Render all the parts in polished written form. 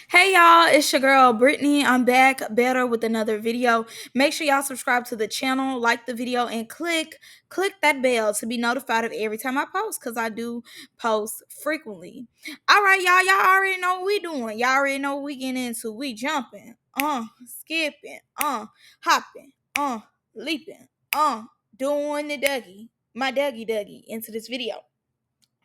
Hey y'all, it's your girl Brittany. I'm back better with another video. Make sure y'all subscribe to the channel, like the video, and click that bell to be notified of every time I post because I do post frequently. All right, y'all already know what we doing. Y'all already know what we getting into. We jumping, skipping, hopping, leaping, doing the Dougie, my Dougie into this video.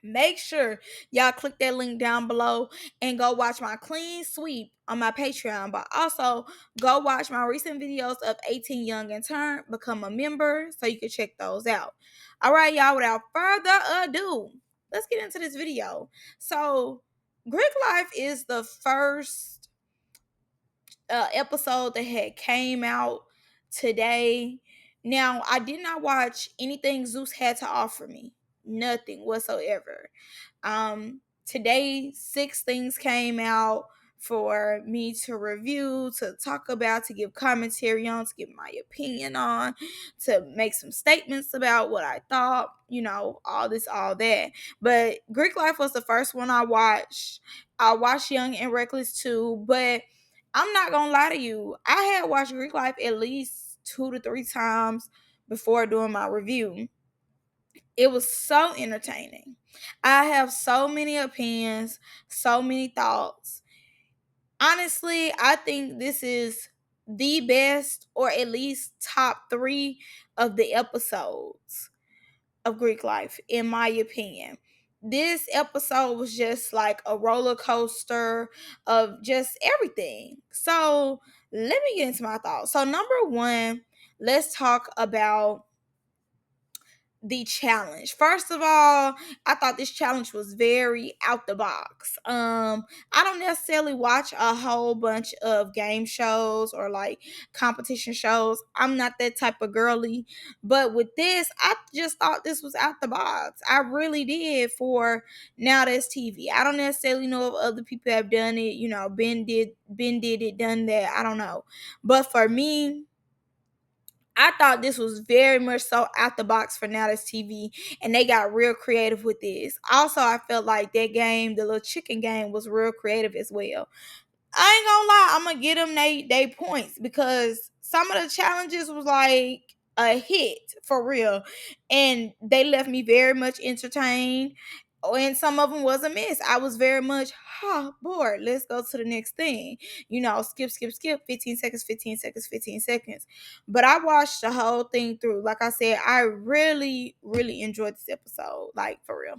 Make sure y'all click that link down below and go watch my clean sweep on my Patreon. But also go watch my recent videos of 18 Young and Turn, become a member so you can check those out. All right, y'all, without further ado, let's get into this video. So, Greek Life is the first episode that had came out today. Now, I did not watch anything Zeus had to offer me. Nothing whatsoever. Today, six things came out for me to review, to talk about, to give commentary on, to give my opinion on, to make some statements about what I thought, all this, all that. But Greek Life was the first one I watched. I watched Young and Reckless too, but I'm not gonna lie to you. I had watched Greek Life at least 2 to 3 times before doing my review. It was so entertaining. I have so many opinions, so many thoughts. Honestly, I think this is the best, or at least top three of the episodes of Greek Life, in my opinion. This episode was just like a roller coaster of just everything. So let me get into my thoughts. So, number one, let's talk about the challenge. First of all, I thought this challenge was very out the box. I don't necessarily watch a whole bunch of game shows or like competition shows. I'm not that type of girly, but with this, I just thought this was out the box. I really did. For Now That's TV. I don't necessarily know if other people have done it. Ben did it, done that. I don't know. But for me, I thought this was very much so out the box for Now That's TV, and they got real creative with this. Also, I felt like that game, the little chicken game, was real creative as well. I ain't gonna lie, I'm gonna get them they points because some of the challenges was like a hit for real, and they left me very much entertained. And some of them was a miss. I was very much bored. Let's go to the next thing. Skip, 15 seconds, 15 seconds, 15 seconds. But I watched the whole thing through. Like I said, I really, really enjoyed this episode. Like, for real.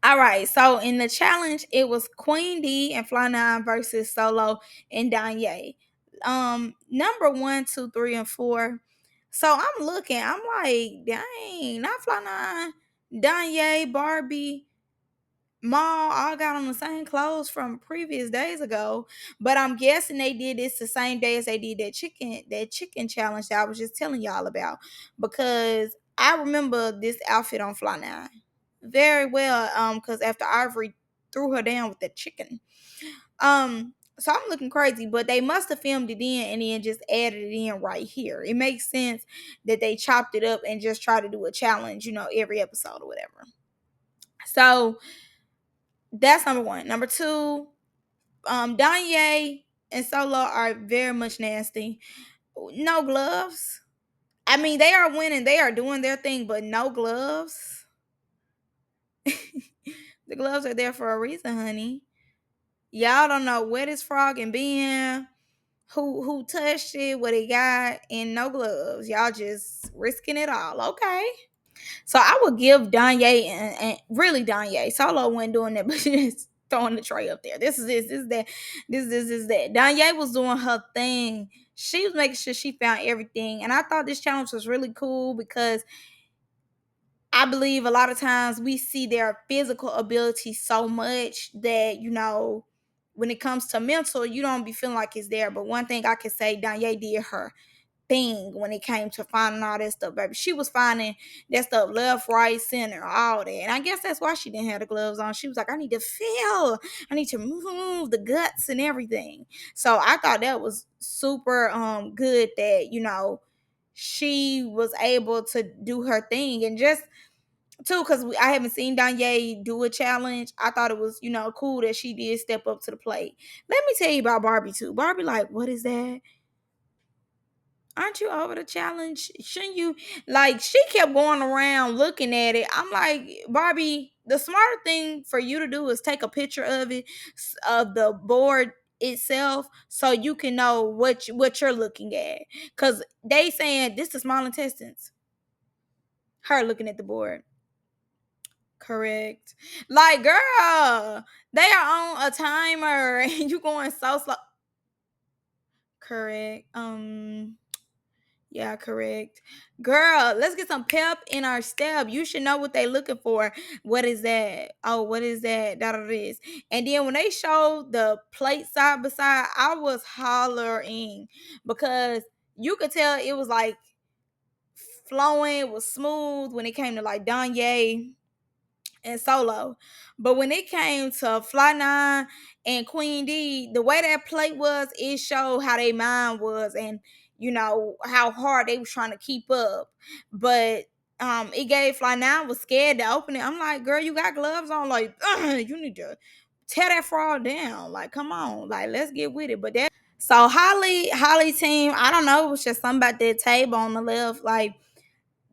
All right, so in the challenge, it was Queen D and Fly Nine versus Solo and Danye. Number one, two, three, and four. So I'm looking, I'm like, dang, not Fly Nine, Danye, Barbie, Maul all got on the same clothes from previous days ago. But I'm guessing they did this the same day as they did that chicken challenge that I was just telling y'all about. Because I remember this outfit on Fly Nine very well. Because after Ivory threw her down with the chicken. So I'm looking crazy, but they must have filmed it in and then just added it in right here. It makes sense that they chopped it up and just try to do a challenge, every episode or whatever. So that's number one. Number two, Danye and Solo are very much nasty. No gloves. I mean, they are winning. They are doing their thing, but no gloves. The gloves are there for a reason, honey. Y'all don't know where this frog and Ben, who touched it, what he got, and no gloves. Y'all just risking it all. Okay. So I would give Danye and really Danye. Solo wasn't doing that, but just throwing the tray up there. This is that. This is that. Danye was doing her thing. She was making sure she found everything. And I thought this challenge was really cool because I believe a lot of times we see their physical ability so much that, when it comes to mental, you don't be feeling like it's there. But one thing I can say, Danye did her thing when it came to finding all that stuff, baby. She was finding that stuff left, right, center, all that. And I guess that's why she didn't have the gloves on. She was like, I need to feel, I need to move the guts and everything. So I thought that was super good that, she was able to do her thing. And just too, because I haven't seen Danye do a challenge. I thought it was, cool that she did step up to the plate. Let me tell you about Barbie too. Barbie, like, what is that? Aren't you over the challenge? Shouldn't you? Like, she kept going around looking at it. I'm like, Barbie, the smarter thing for you to do is take a picture of it, of the board itself, so you can know what you're looking at. Cause they saying this is small intestines. Her looking at the board. Correct. Like, girl, they are on a timer and you going so slow. Correct. Yeah, correct. Girl, let's get some pep in our step. You should know what they looking for. What is that? Oh, what is that? That it is. And then when they showed the plate side by side, I was hollering because you could tell it was like flowing, it was smooth when it came to like Danye and Solo. But when it came to Fly Nine and Queen D, the way that plate was, it showed how their mind was and how hard they was trying to keep up. But it gave Fly Nine was scared to open it. I'm like, girl, you got gloves on, like you need to tear that fraud down. Like, come on, like let's get with it. But that so Holly team, I don't know, it was just something about that table on the left, like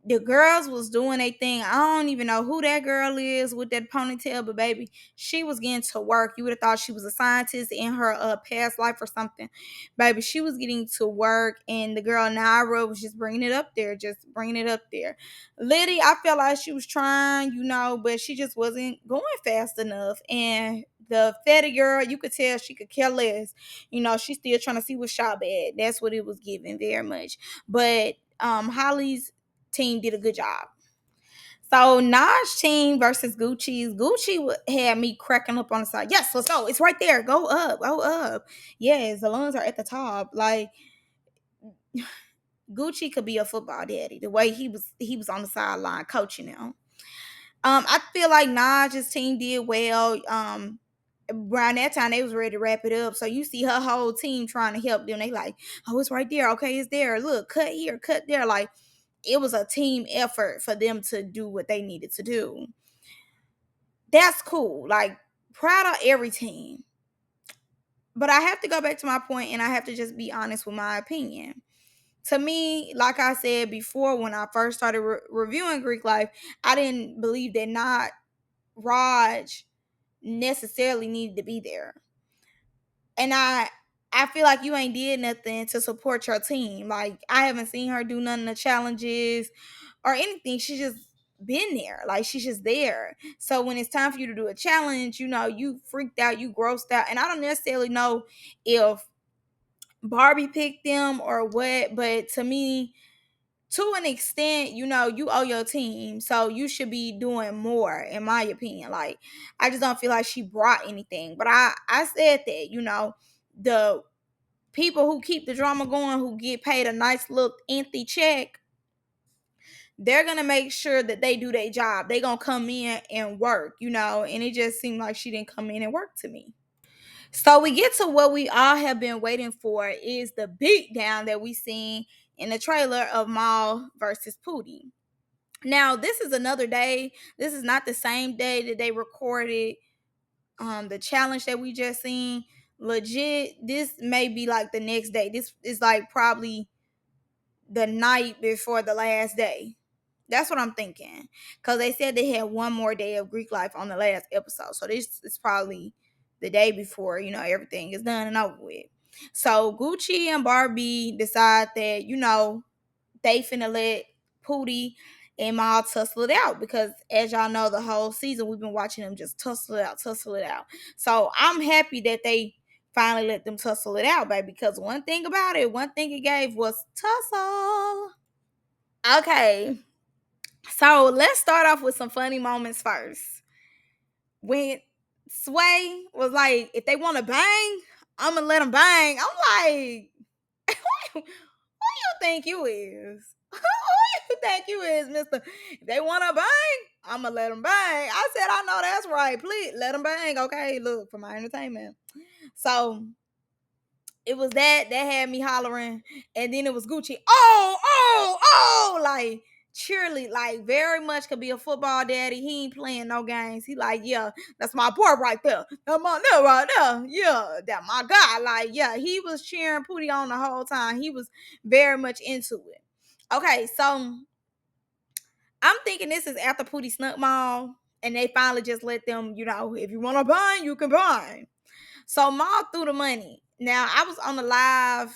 the girls was doing a thing. I don't even know who that girl is with that ponytail, but baby, she was getting to work. You would have thought she was a scientist in her past life or something. Baby, she was getting to work, and the girl Naira was just bringing it up there, just bringing it up there. Liddy, I felt like she was trying, but she just wasn't going fast enough. And the fatty girl, you could tell she could care less. She's still trying to see what shop at. That's what it was giving very much. But Holly's team did a good job. So Naj team versus Gucci's. Had me cracking up on the side. Yes, let's go. It's right there. Go up. Go up. Yes, the lungs are at the top. Like Gucci could be a football daddy. The way he was on the sideline coaching them. I feel like Naj's team did well. Around that time they was ready to wrap it up. So you see her whole team trying to help them. They like, oh, it's right there. Okay, it's there. Look, cut here, cut there. Like it was a team effort for them to do what they needed to do. That's cool. Like, proud of every team. But I have to go back to my point and I have to just be honest with my opinion. To me, like I said before, when I first started reviewing Greek life, I didn't believe that not Raj necessarily needed to be there. And I feel like you ain't did nothing to support your team. Like I haven't seen her do none of the challenges or anything. She's just been there. Like she's just there. So when it's time for you to do a challenge, you freaked out, you grossed out. And I don't necessarily know if Barbie picked them or what, but to me, to an extent, you owe your team. So you should be doing more, in my opinion. Like, I just don't feel like she brought anything. But I said that, the people who keep the drama going, who get paid a nice little empty check, they're gonna make sure that they do their job. They gonna come in and work, and it just seemed like she didn't come in and work to me. So we get to what we all have been waiting for is the beatdown that we seen in the trailer of Maul versus Pootie. Now, this is another day. This is not the same day that they recorded the challenge that we just seen. Legit, this may be like the next day. This is like probably the night before the last day. That's what I'm thinking. Because they said they had one more day of Greek life on the last episode. So this is probably the day before, everything is done and over with. So Gucci and Barbie decide that, they finna let Pootie and Maul tussle it out. Because as y'all know, the whole season we've been watching them just tussle it out, tussle it out. So I'm happy that they finally let them tussle it out, baby. Because one thing about it, one thing it gave was tussle. Okay, so let's start off with some funny moments first. When Sway was like, if they want to bang, I'm gonna let them bang. I'm like, who you think you is? Who you think you is, Mister? If they want to bang, I'm gonna let them bang. I said, I know that's right. Please let them bang. Okay, look, for my entertainment. So it was that had me hollering, and then it was Gucci. Oh, like cheerlead, like very much could be a football daddy. He ain't playing no games. He like, yeah, that's my boy right there. That's my nigga right there. Yeah, that my guy. Like, yeah, he was cheering Pootie on the whole time. He was very much into it. Okay, so I'm thinking this is after Pootie snuck Maul, and they finally just let them, if you want to bind, you can bind. So Maul threw the money. Now I was on the live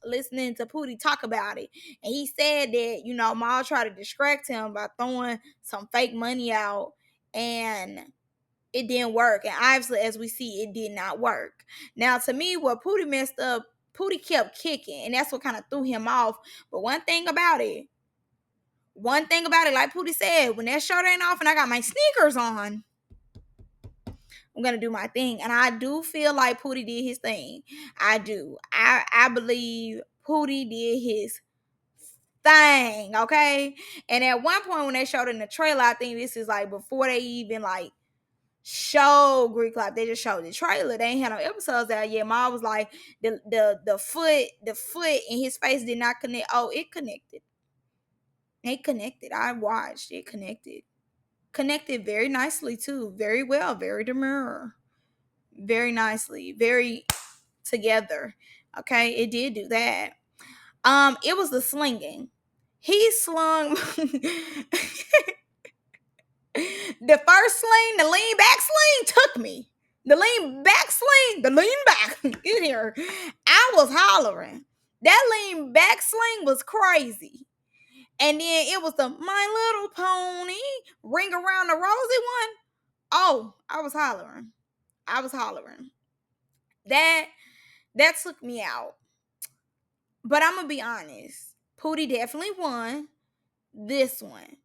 listening to Pootie talk about it, and he said that Maul tried to distract him by throwing some fake money out, and it didn't work. And obviously, as we see, it did not work. Now, to me, what Pootie messed up, Pootie kept kicking, and that's what kind of threw him off. But one thing about it, like Pootie said, when that shirt ain't off and I got my sneakers on, I'm gonna do my thing. And I do feel like Pootie did his thing. I do. I believe Pootie did his thing, okay? And at one point when they showed in the trailer, I think this is like before they even like show Greeklife, they just showed the trailer. They ain't had no episodes out yet. Ma was like the foot in his face did not connect. Oh, it connected. It connected. I watched. It connected. Connected very nicely too. Very well. Very demure. Very nicely. Very together. Okay, it did do that. It was the slinging. He slung the first sling, the lean back sling took me. The lean back sling, the lean back in here. I was hollering. That lean back sling was crazy. And then it was the My Little Pony Ring Around the Rosy one. Oh, I was hollering. I was hollering. That took me out. But I'm gonna be honest. Pootie definitely won this one.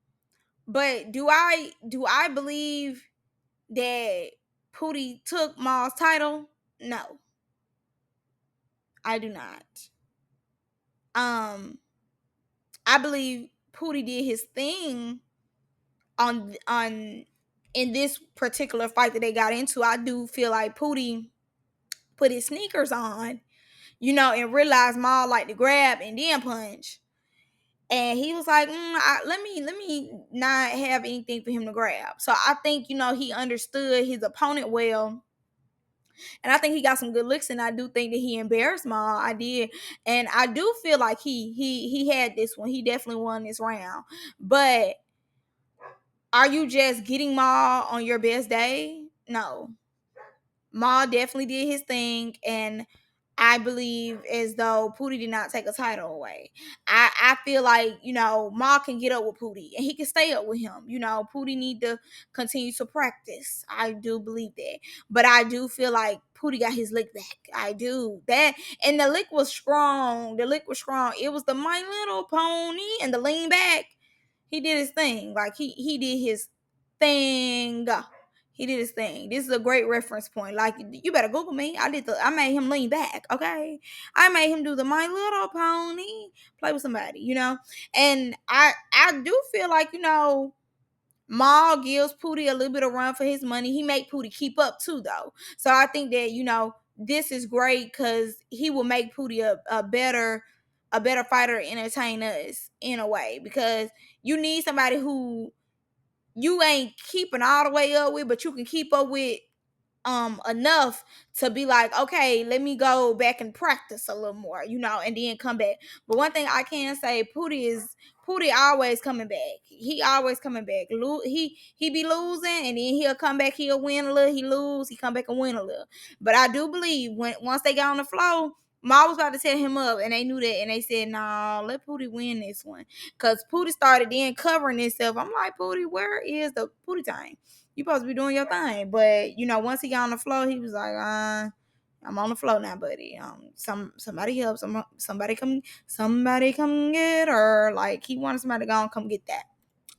But do I believe that Pootie took Maul's title? No, I do not. Um, I believe Pootie did his thing on in this particular fight that they got into. I do feel like Pootie put his sneakers on, and realized Maul like to grab and then punch. And he was like, let me not have anything for him to grab. So I think, he understood his opponent well. And I think he got some good looks, and I do think that he embarrassed Maul. I did. And I do feel like he had this one. He definitely won this round. But are you just getting Maul on your best day? No. Maul definitely did his thing, and I believe as though Pootie did not take a title away. I feel like, Maul can get up with Pootie and he can stay up with him. Pootie need to continue to practice. I do believe that. But I do feel like Pootie got his lick back. I do. That, and the lick was strong. The lick was strong. It was the My Little Pony and the lean back. He did his thing. Like he did his thing. He did his thing. This is a great reference point. Like, you better Google me. I made him lean back, okay? I made him do the My Little Pony, play with somebody, And I do feel like, Maul gives Pootie a little bit of run for his money. He make Pootie keep up too, though. So I think that, this is great because he will make Pootie a better fighter, entertain us in a way. Because you need somebody who you ain't keeping all the way up with, but you can keep up with enough to be like, okay, let me go back and practice a little more, and then come back. But one thing I can say, Pootie always coming back. He always coming back. He be losing, and then he'll come back, he'll win a little, he lose, he come back and win a little. But I do believe once they got on the flow, Ma was about to set him up, and they knew that, and they said, "No, let Pootie win this one," because Pootie started then covering himself. I'm like, Pootie, where is the Pootie time? You supposed to be doing your thing. But once he got on the floor, he was like, I'm on the floor now, buddy. Somebody help, somebody come get her. Like, he wanted somebody to go and come get that.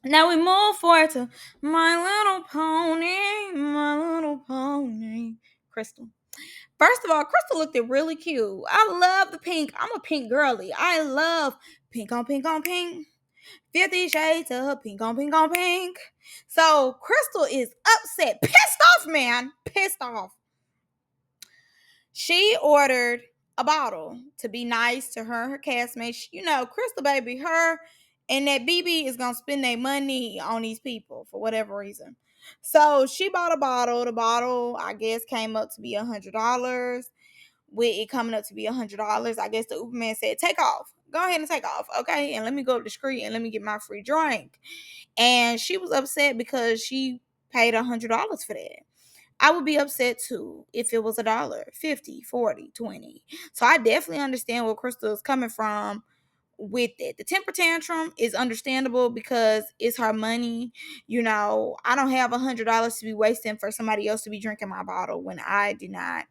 Now we move forward to My Little Pony, Crystal. First of all, Crystal looked really cute. I love the pink. I'm a pink girly. I love pink on pink on pink. 50 Shades of Pink on Pink on Pink. So Crystal is upset, pissed off, man, pissed off. She ordered a bottle to be nice to her and her castmates. Crystal, baby, her And that BB is gonna spend their money on these people for whatever reason. So she bought a bottle. The bottle, I guess, came up to be $100. With it coming up to be $100, I guess the Uber man said, "Take off. Go ahead and take off, okay? And let me go up the street and let me get my free drink." And she was upset because she paid $100 for that. I would be upset too if it was a dollar, 50, 40, 20. So I definitely understand where Crystal is coming from with it. The temper tantrum is understandable because it's her money. I don't have $100 to be wasting for somebody else to be drinking my bottle when I did not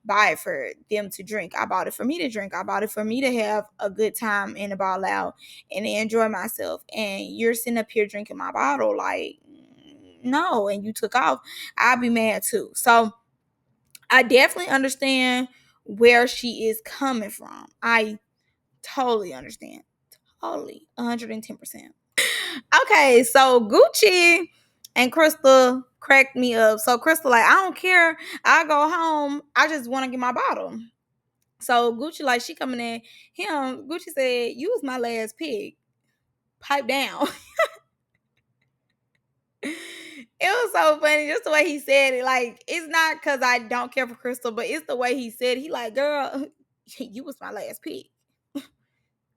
buy it for them to drink. I bought it for me to drink. I bought it for me to have a good time and a ball out and enjoy myself. And you're sitting up here drinking my bottle like, no, and you took off. I'd be mad too. So I definitely understand where she is coming from. I totally understand. Totally. 110%. Okay, so Gucci and Crystal cracked me up. So Crystal like, I don't care. I go home. I just want to get my bottle. So Gucci like, she coming at him. Gucci said, "You was my last pig. Pipe down." It was so funny just the way he said it. Like, it's not because I don't care for Crystal, but it's the way he said it. He like, "Girl, you was my last pig.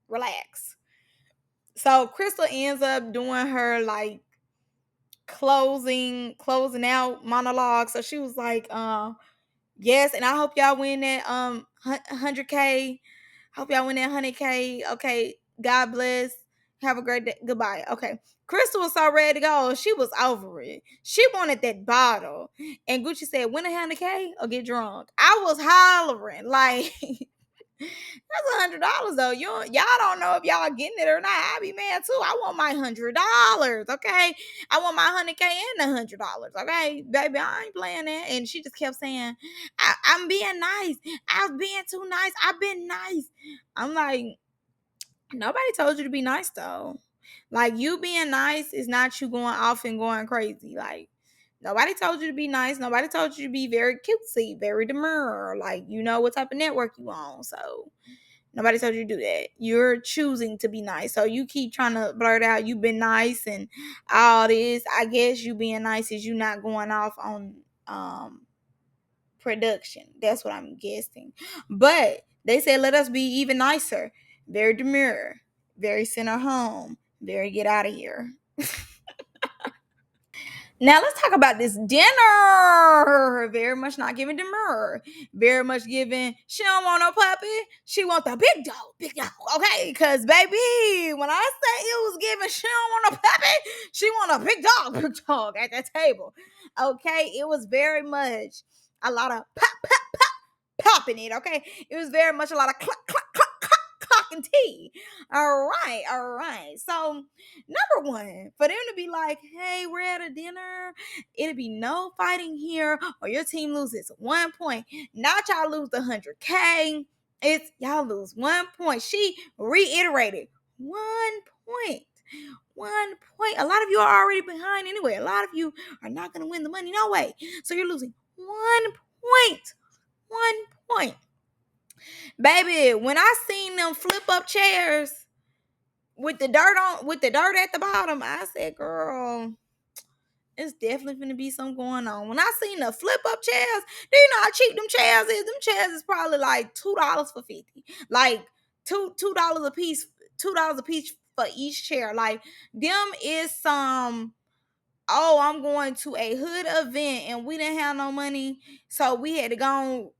Relax." So Crystal ends up doing her like closing out monologue. So she was like, yes, and I hope y'all win that 100K. Hope y'all win that 100K. Okay, God bless. Have a great day. Goodbye. Okay. Crystal was so ready to go. She was over it. She wanted that bottle. And Gucci said, "Win a 100K or get drunk." I was hollering like, that's $100 though. Y'all don't know if y'all getting it or not. I be mad too. I want my $100. Okay. I want my 100K and $100. Okay, baby, I ain't playing that. And she just kept saying, I'm being nice. I was being too nice. I've been nice. I'm like, nobody told you to be nice though. Like, you being nice is not you going off and going crazy. Like, nobody told you to be nice. Nobody told you to be very cutesy, very demure. Like, you know what type of network you on. So nobody told you to do that. You're choosing to be nice. So you keep trying to blurt out you've been nice and all this. I guess you being nice is you not going off on production. That's what I'm guessing. But they said let us be even nicer. Very demure. Very center home. Very get out of here. Now let's talk about this dinner. Very much not giving demur. Very much giving. She don't want no puppy. She want the big dog. Big dog. Okay, because baby, when I say it was giving, she don't want no puppy. She want a big dog. Big dog at that table. Okay, it was very much a lot of pop, pop, pop, popping it. Okay, it was very much a lot of cluck, cluck, cluck, cluck, clock and tea. All right, all right. So number one, for them to be like, "Hey, we're at a dinner. It'll be no fighting here, or your team loses 1 point. Not y'all lose the 100K. It's y'all lose 1 point." She reiterated 1 point. 1 point. A lot of you are already behind anyway. A lot of you are not going to win the money. No way. So you're losing 1 point. 1 point. Baby, when I seen them flip up chairs with the dirt at the bottom, I said, "Girl, it's definitely gonna be something going on." When I seen the flip up chairs, do you know how cheap them chairs is? Them chairs is probably like $2 for 50. Like $2 a piece, $2 a piece for each chair. Like, them is some, "Oh, I'm going to a hood event and we didn't have no money, so we had to go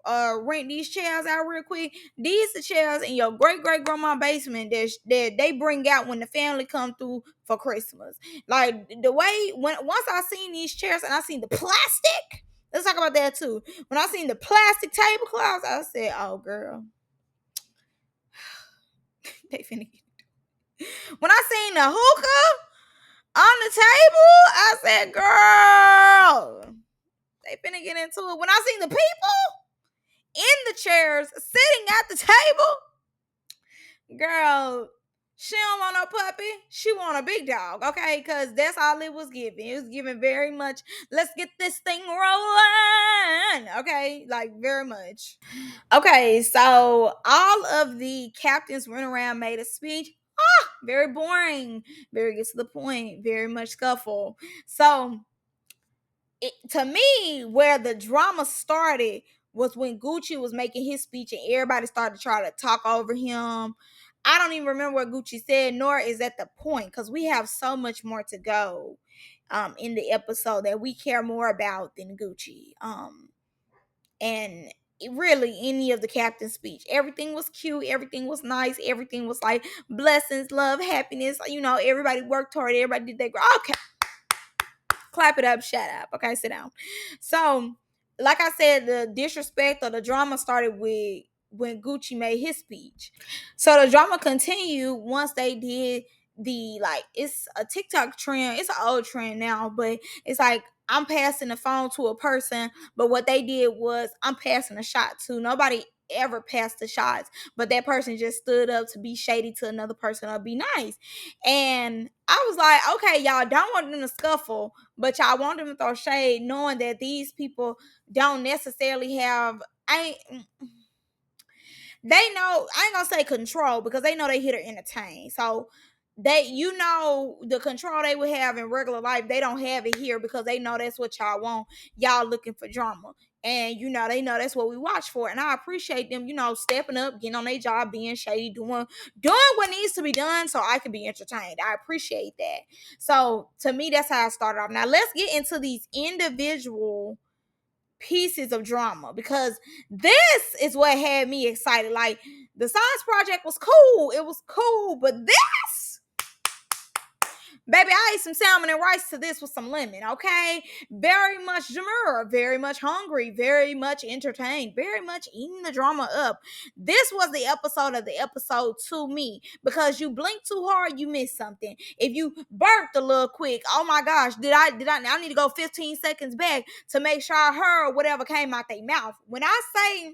rent these chairs out real quick." These are chairs in your great great grandma basement that they bring out when the family come through for Christmas. Like, the way once I seen these chairs and I seen the plastic, let's talk about that too. When I seen the plastic tablecloths, I said, "Oh girl, they finna get." When I seen the hookah on the table, I said, "Girl, they finna get into it." When I seen the people in the chairs sitting at the table, girl, she don't want no puppy. She want a big dog, okay? Because that's all it was giving. It was giving very much, let's get this thing rolling, okay? Like, very much. Okay, so all of the captains went around, made a speech. very boring, very get to the point, very much scuffle. So to me, where the drama started was when Gucci was making his speech and everybody started to try to talk over him. I don't even remember what Gucci said, nor is that the point, because we have so much more to go in the episode that we care more about than Gucci. And really any of the captain's speech. Everything was cute, everything was nice, everything was like blessings, love, happiness. Everybody worked hard, everybody did their okay. Clap it up, shut up. Okay, sit down. So, like I said, the disrespect or the drama started with when Gucci made his speech. So the drama continued once they did it's a TikTok trend. It's an old trend now, but it's like I'm passing the phone to a person, but what they did was I'm passing a shot to nobody ever passed the shots, but that person just stood up to be shady to another person or be nice. And I was like, okay, y'all don't want them to scuffle, but y'all want them to throw shade, knowing that these people don't necessarily have. They know, I ain't gonna say control because they know they here to entertain. So the control they would have in regular life, they don't have it here because they know that's what y'all want. Y'all looking for drama. And they know that's what we watch for. And I appreciate them, stepping up, getting on their job, being shady, doing what needs to be done so I can be entertained. I appreciate that. So to me, that's how I started off. Now let's get into these individual pieces of drama, because this is what had me excited. Like, the science project was cool, it was cool, but this, baby, I ate some salmon and rice to this with some lemon. Okay, very much demure, very much hungry, very much entertained, very much eating the drama up. This was the episode of the episode to me, because you blink too hard, you miss something. If you burped a little quick, oh my gosh, I need to go 15 seconds back to make sure I heard whatever came out their mouth. When I say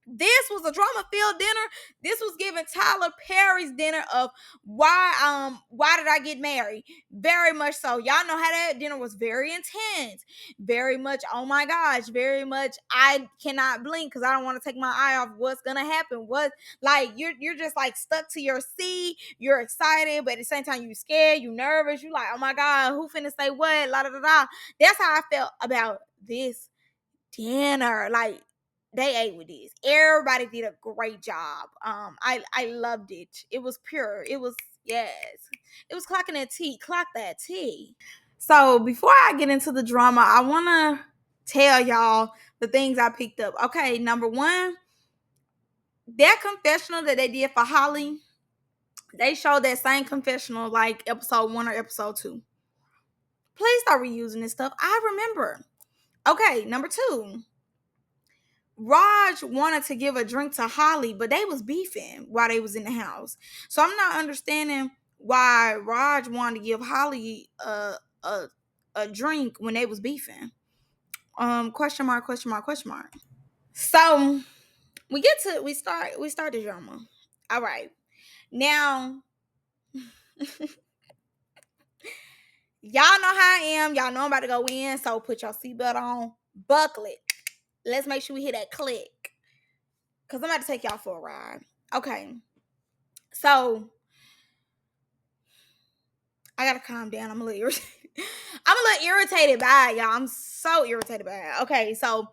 this was a drama-filled dinner, this was giving Tyler Perry's dinner of why did I get married? Very much so. Y'all know how that dinner was very intense. Very much, oh my gosh, very much I cannot blink because I don't want to take my eye off what's gonna happen. What, like, you're just like stuck to your seat, you're excited, but at the same time you scared, you nervous, you like, oh my God, who finna say what? La da da da. That's how I felt about this dinner. Like, they ate with this. Everybody did a great job. I loved it. It was pure. It was, yes. It was clocking that tea. Clock that tea. So before I get into the drama, I wanna tell y'all the things I picked up. Okay, number one, that confessional that they did for Holly, they showed that same confessional like episode 1 or episode 2. Please start reusing this stuff. I remember. Okay, number 2. Raj wanted to give a drink to Holly, but they was beefing while they was in the house. So I'm not understanding why Raj wanted to give Holly a drink when they was beefing. Question mark, question mark, question mark. So we start the drama. All right. Now y'all know how I am. Y'all know I'm about to go in, so put your seatbelt on, buckle it. Let's make sure we hear that click, because I'm about to take y'all for a ride. Okay. So I gotta calm down. I'm a little irritated. I'm a little irritated by it, y'all. I'm so irritated by it. Okay, so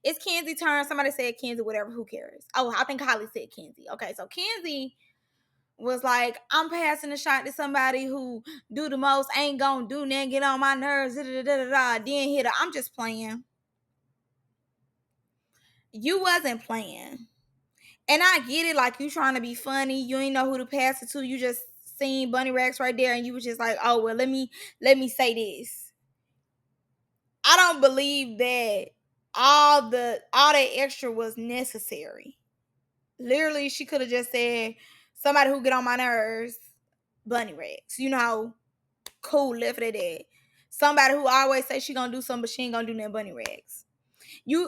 it's Kenzie's turn. Somebody said Kenzie, whatever. Who cares? Oh, I think Holly said Kenzie. Okay, so Kenzie was like, I'm passing the shot to somebody who do the most, ain't gonna do nothing, get on my nerves, da da da da da. Then hit her. I'm just playing. You wasn't playing. And I get it, like, you trying to be funny. You ain't know who to pass it to. You just seen Bunny Rags right there, and you was just like, oh well, let me say this. I don't believe that all that extra was necessary. Literally, she could have just said somebody who get on my nerves, Bunny Rags. Cool, left it at that. Somebody who always say she gonna do something, but she ain't gonna do nothing, Bunny Rags.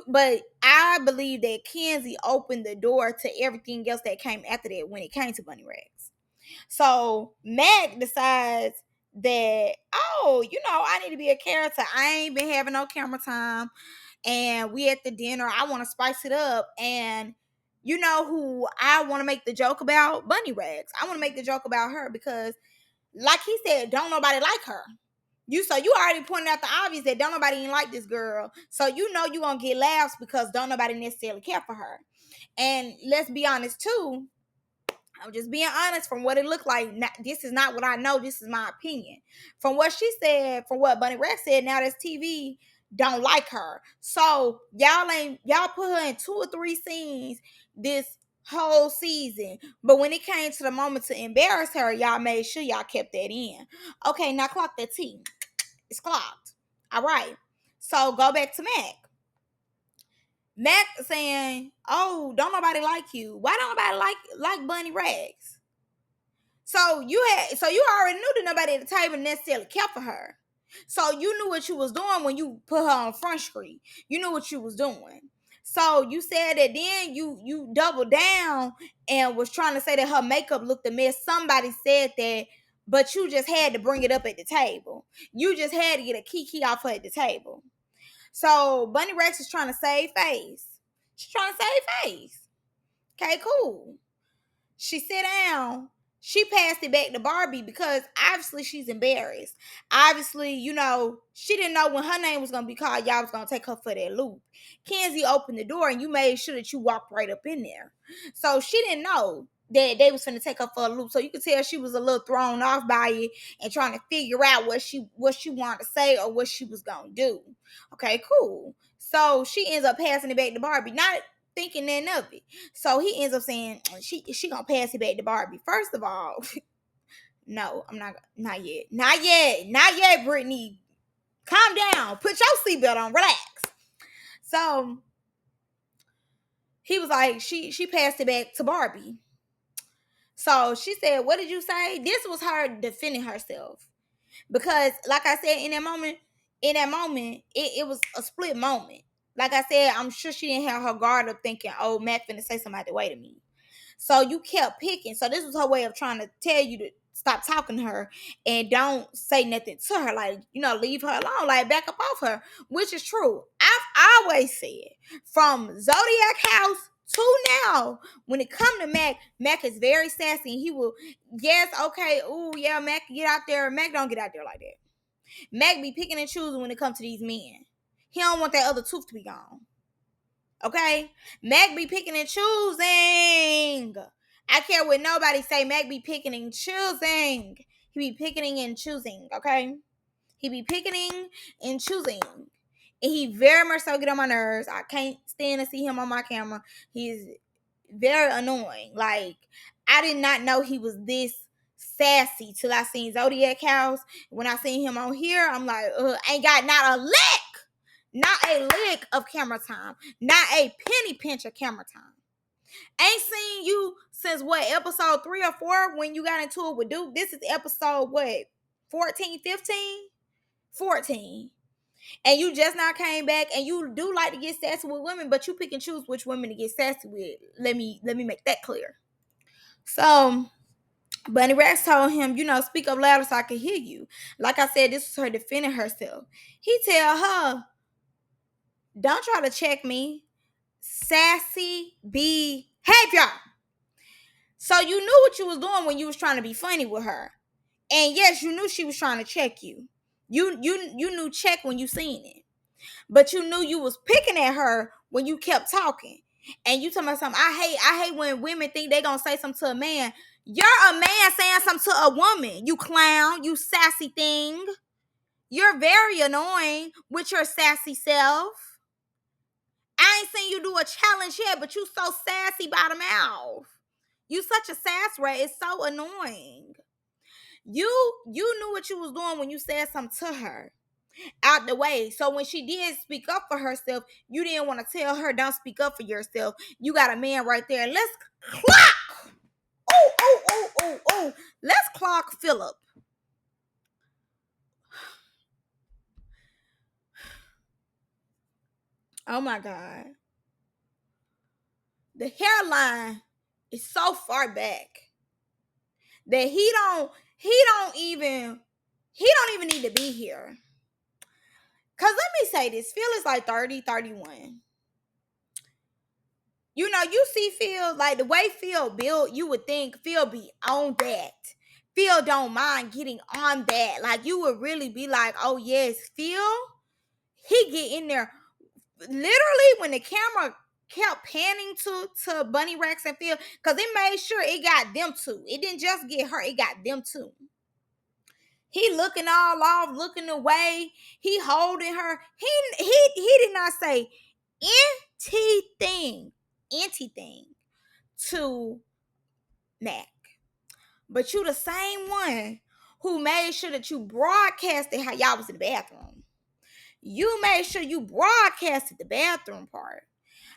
But I believe that Kenzie opened the door to everything else that came after that when it came to Bunny Rags. So Mac decides that, I need to be a character. I ain't been having no camera time, and we at the dinner. I want to spice it up, and You know who I want to make the joke about? Bunny Rags. I want to make the joke about her because, like he said, don't nobody like her. You already pointed out the obvious that don't nobody even like this girl. So you know you gonna get laughs because don't nobody necessarily care for her. And let's be honest too. I'm just being honest from what it looked like. This is not what I know. This is my opinion. From what she said, from what Bunny Rex said, now this TV don't like her. So y'all put her in 2 or 3 scenes this whole season. But when it came to the moment to embarrass her, y'all made sure y'all kept that in. Okay, now clock that T. It's clocked. All right. So go back to Mac. Mac saying, "Oh, don't nobody like you. Why don't nobody like Bunny Rags?" So you already knew that nobody at the table necessarily kept for her. So you knew what you was doing when you put her on Front Street. You knew what you was doing. So you said that then you doubled down and was trying to say that her makeup looked a mess. Somebody said that, but you just had to bring it up at the table. You just had to get a kiki off her at the table. So Bunny Rex is trying to save face. She's trying to save face. Okay, cool. She sit down. She passed it back to Barbie because obviously she's embarrassed. Obviously, she didn't know when her name was going to be called, y'all was going to take her for that loop. Kenzie opened the door and you made sure that you walked right up in there. So she didn't know that they was going to take her for a loop. So you could tell she was a little thrown off by it and trying to figure out what she wanted to say or what she was going to do. Okay, cool. So she ends up passing it back to Barbie. Not thinking none of it. So he ends up saying she gonna pass it back to Barbie. First of all, no, I'm not yet, Brittany. Calm down. Put your seatbelt on. Relax. So he was like, she passed it back to Barbie. So she said, "What did you say?" This was her defending herself. Because like I said, in that moment, it was a split moment. Like I said, I'm sure she didn't have her guard up thinking, "Oh, Matt finna say something out the way to me." So you kept picking. So this was her way of trying to tell you to stop talking to her and don't say nothing to her. Like, leave her alone. Like, back up off her, which is true. I've always said from Zodiac House to now, when it come to Mac is very sassy. And he will, yes, okay, ooh, yeah, Mac, get out there. Mac don't get out there like that. Mac be picking and choosing when it comes to these men. He don't want that other tooth to be gone. Okay? Mac be picking and choosing. I care what nobody say. Mac be picking and choosing. He be picking and choosing, okay? He be picking and choosing. And he very much so get on my nerves. I can't stand to see him on my camera. He's very annoying. Like, I did not know he was this sassy till I seen Zodiac House. When I seen him on here, I'm like, ain't got not a lick. Not a lick of camera time. Not a penny pinch of camera time. Ain't seen you since what, episode 3 or 4 when you got into it with Duke. This is episode what, 14, 15? 14. And you just now came back and you do like to get sassy with women, but you pick and choose which women to get sassy with. Let me make that clear. So Bunny Rex told him, speak up louder so I can hear you. Like I said, this was her defending herself. He tell her, don't try to check me. Sassy behavior. So you knew what you was doing when you was trying to be funny with her. And yes, you knew she was trying to check you. You knew check when you seen it. But you knew you was picking at her when you kept talking. And you talking about something. I hate when women think they gonna say something to a man. You're a man saying something to a woman. You clown, you sassy thing. You're very annoying with your sassy self. I ain't seen you do a challenge yet, but you so sassy by the mouth. You such a sass rat. It's so annoying. You knew what you was doing when you said something to her. Out the way. So when she did speak up for herself, you didn't want to tell her, don't speak up for yourself. You got a man right there. Let's clock. Oh. Let's clock Philip. Oh my God. The hairline is so far back that he don't even need to be here. Cause let me say this, Phil is like 30, 31. You know, you see Phil, like the way Phil built, you would think Phil be on that. Phil don't mind getting on that. Like you would really be like, oh yes, Phil, he get in there. Literally, when the camera kept panning to Bunny Rex and Phil, because it made sure it got them too. It didn't just get her, it got them too. He looking all off, looking away. He holding her. He did not say anything to Mac. But you the same one who made sure that you broadcasted how y'all was in the bathroom. You made sure you broadcasted the bathroom part.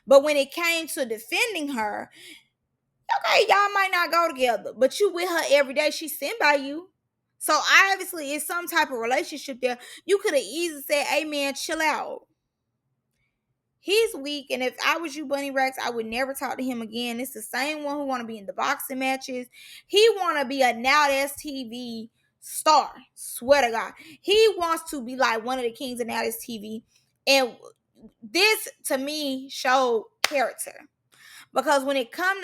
But when it came to defending her, okay, y'all might not go together, but you with her every day. She sent by you. So obviously it's some type of relationship there. You could have easily said, hey man, chill out. He's weak, and if I was you, Bunny Rex, I would never talk to him again. It's the same one who want to be in the boxing matches. He want to be a Now That's TV star. Swear to God, he wants to be like one of the kings of Now That's TV, and this to me showed character. Because when it come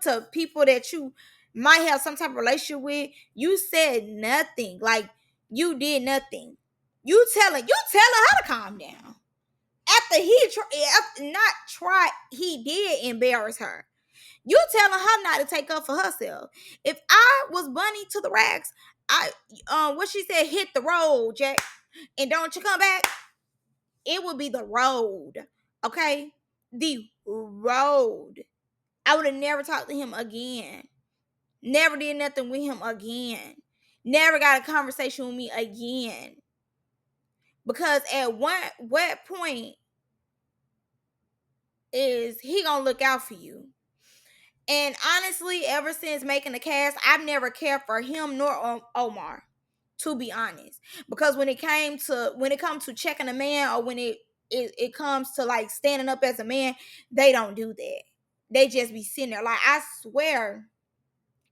to people that you might have some type of relationship with, you said nothing. Like you did nothing. You telling her how to calm down. After he did embarrass her. You telling her not to take up for herself. If I was Bunny to the racks, what she said, hit the road, Jack, and don't you come back. It would be the road, okay, the road. I would have never talked to him again. Never did nothing with him again. Never got a conversation with me again. Because at what point is he gonna look out for you? And honestly, ever since making the cast, I've never cared for him nor Omar, to be honest. Because when it comes to checking a man, or when it comes to like standing up as a man, they don't do that. They just be sitting there. Like I swear,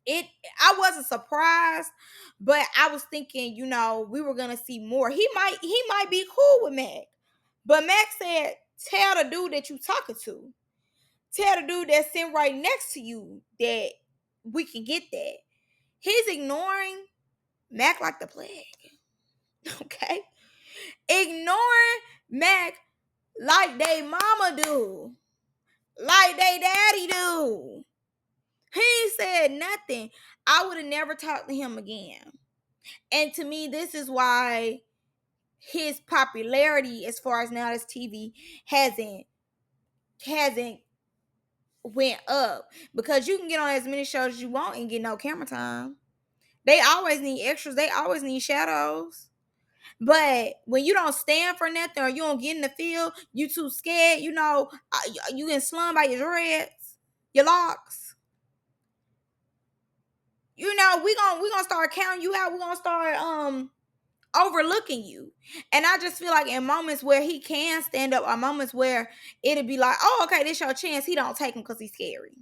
I wasn't surprised, but I was thinking, we were gonna see more. He might be cool with Mac. But Mac said, tell the dude that you talking to. Tell the dude that's sitting right next to you that we can get that. He's ignoring Mac like the plague. Okay? Ignoring Mac like they mama do. Like they daddy do. He said nothing. I would have never talked to him again. And to me, this is why his popularity as far as Now That's TV hasn't went up, because you can get on as many shows as you want and get no camera time. They always need extras. They always need shadows. But when you don't stand for nothing, or you don't get in the field, you too scared, you getting slung by your dreads, your locks. We gonna start counting you out. We're gonna start overlooking you. And I just feel like in moments where he can stand up, or moments where it'll be like, oh, okay, this your chance, he don't take him because he's scary.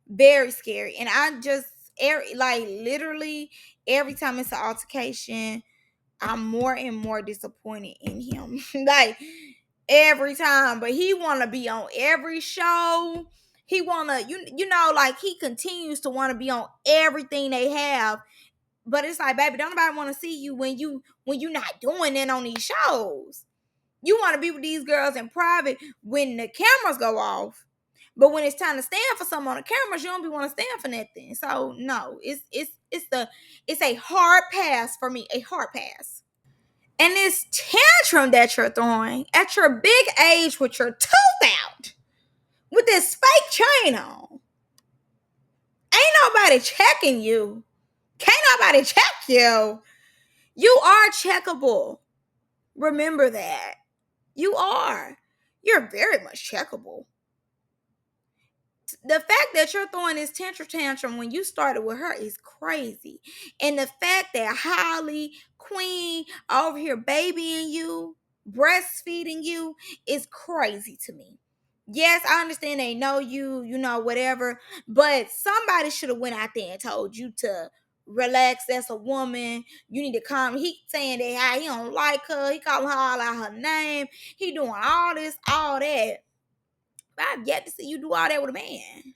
Very scary. And I just literally every time it's an altercation, I'm more and more disappointed in him. Like every time. But he wanna be on every show. He wanna, like he continues to want to be on everything they have. But it's like, baby, don't nobody want to see you when you not doing it on these shows. You want to be with these girls in private when the cameras go off. But when it's time to stand for someone on the cameras, you don't be want to stand for nothing. So no, it's a hard pass for me, a hard pass. And this tantrum that you're throwing at your big age with your tooth out, with this fake chain on, ain't nobody checking you. Can't nobody check you. You are checkable. Remember that. You are. You're very much checkable. The fact that you're throwing this tantrum when you started with her is crazy. And the fact that Holly, Queen, over here babying you, breastfeeding you, is crazy to me. Yes, I understand they know you, whatever. But somebody should have went out there and told you to relax. That's a woman. You need to calm. He saying that he don't like her. He calling her all out her name. He doing all this, all that. I've yet to see you do all that with a man.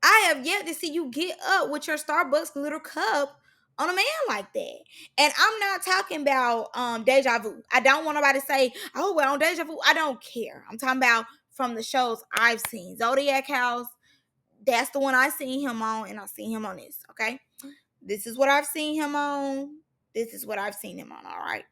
I have yet to see you get up with your Starbucks little cup on a man like that. And I'm not talking about deja vu. I don't want nobody to say, oh, well, on deja vu. I don't care. I'm talking about from the shows I've seen. Zodiac House, that's the one I seen him on, and I seen him on this. Okay. This is what I've seen him on. This is what I've seen him on. All right.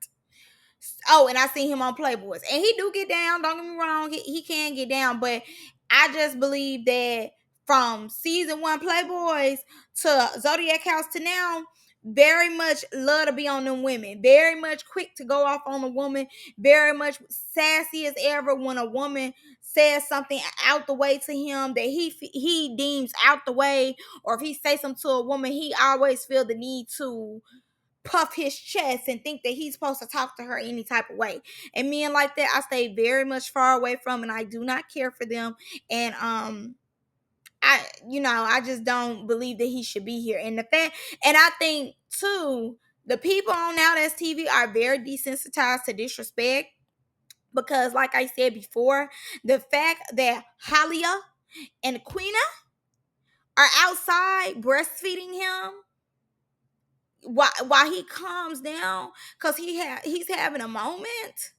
Oh, and I seen him on Playboys. And he do get down. Don't get me wrong. He can get down. But I just believe that from season one Playboys to Zodiac House to now, very much love to be on them women. Very much quick to go off on a woman. Very much sassy as ever when a woman says something out the way to him that he deems out the way, or if he says something to a woman, he always feel the need to puff his chest and think that he's supposed to talk to her any type of way. And men like that, I stay very much far away from, and I do not care for them. And I just don't believe that he should be here. And I think too, the people on Now That's TV are very desensitized to disrespect, because like I said before, the fact that Halia and Queena are outside breastfeeding him while he calms down because he's having a moment.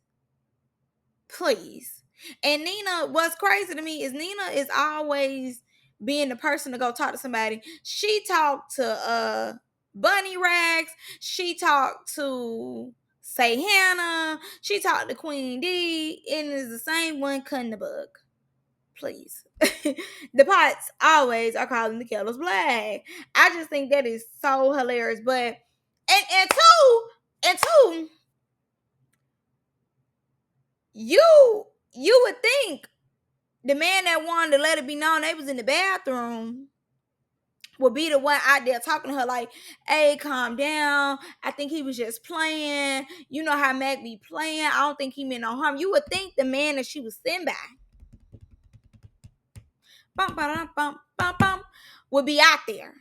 Please. And Nina, what's crazy to me is Nina is always being the person to go talk to somebody. She talked to Bunny Rags. She talked to Say Hannah. She talked to Queen D. And it's the same one cutting the bug. Please. The pots always are calling the kettles black. I just think that is so hilarious. But and two, you would think the man that wanted to let it be known they was in the bathroom would be the one out there talking to her like, hey, calm down. I think he was just playing. You know how Mac be playing. I don't think he meant no harm. You would think the man that she was sitting by bum, bum, bum, bum, bum, would be out there.